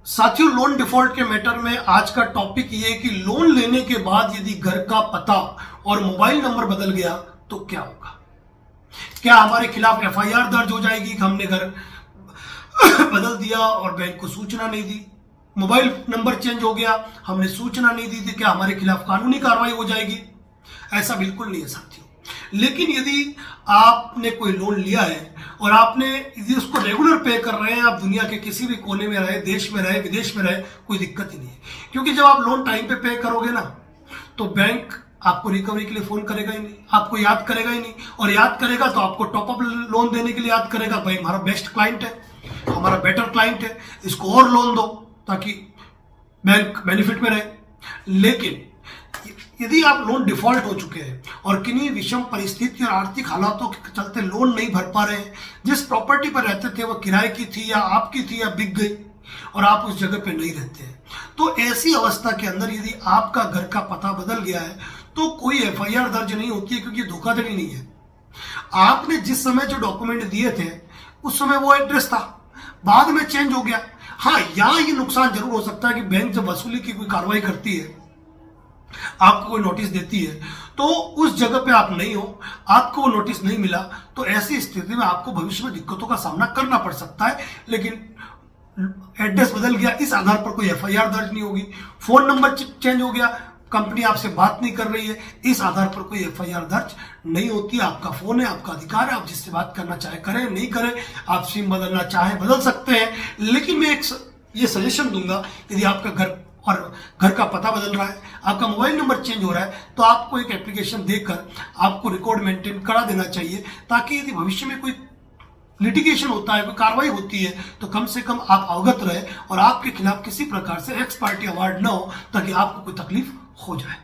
साथियों, loan default के matter में आज का टॉपिक ये है कि लोन लेने के बाद यदि घर का पता और मोबाइल नंबर बदल गया तो क्या होगा। क्या हमारे खिलाफ एफआईआर दर्ज हो जाएगी कि हमने घर बदल दिया और बैंक को सूचना नहीं दी, मोबाइल नंबर चेंज हो गया, हमने सूचना नहीं दी थी, क्या हमारे खिलाफ कानूनी कार्रवाई हो जाएगी? ऐसा बिल्कुल नहीं है साथियों। लेकिन यदि आपने कोई लोन लिया है और आपने यदि उसको रेगुलर पे कर रहे हैं, आप दुनिया के किसी भी कोने में रहे, देश में रहे, विदेश में रहे, कोई दिक्कत ही नहीं है। क्योंकि जब आप लोन टाइम पे करोगे ना, तो बैंक आपको रिकवरी के लिए फोन करेगा ही नहीं, आपको याद करेगा ही नहीं, और याद करेगा तो आपको टॉप अप लोन देने के लिए याद करेगा। भाई हमारा बेस्ट क्लाइंट है, हमारा बेटर क्लाइंट है, इसको और लोन दो ताकि बैंक बेनिफिट में रहे। लेकिन यदि आप लोन डिफॉल्ट हो चुके हैं और किन्हीं विषम परिस्थिति और आर्थिक हालातों के चलते लोन नहीं भर पा रहे हैं, जिस प्रॉपर्टी पर रहते थे वो किराए की थी या आपकी थी या बिक गई और आप उस जगह पे नहीं रहते हैं, तो ऐसी अवस्था के अंदर यदि आपका घर का पता बदल गया है तो कोई एफआईआर दर्ज नहीं होती है, क्योंकि धोखाधड़ी नहीं है। आपने जिस समय जो डॉक्यूमेंट दिए थे उस समय वो एड्रेस था, बाद में चेंज हो गया। हाँ, यहाँ ये नुकसान जरूर हो सकता है कि बैंक जब वसूली की कोई कार्रवाई करती है, आपको कोई नोटिस देती है, तो उस जगह पे आप नहीं हो, आपको वो नोटिस नहीं मिला, तो ऐसी स्थिति में आपको भविष्य में दिक्कतों का सामना करना पड़ सकता है। लेकिन एड्रेस बदल गया, इस आधार पर कोई एफआईआर दर्ज नहीं होगी। फोन नंबर चेंज हो गया, कंपनी आपसे बात नहीं कर रही है, इस आधार पर कोई एफआईआर दर्ज नहीं होती। आपका फोन है, आपका अधिकार है, आप जिससे बात करना चाहे करें, नहीं करें। आप सिम बदलना चाहे बदल सकते हैं। लेकिन मैं एक ये सजेशन दूंगा, यदि आपका घर और घर का पता बदल रहा है, आपका मोबाइल नंबर चेंज हो रहा है, तो आपको एक एप्लीकेशन देकर आपको रिकॉर्ड मेंटेन करा देना चाहिए, ताकि यदि भविष्य में कोई लिटिगेशन होता है, कोई कार्रवाई होती है, तो कम से कम आप अवगत रहे और आपके खिलाफ किसी प्रकार से एक्स पार्टी अवार्ड न हो, ताकि आपको कोई तकलीफ हो जाए।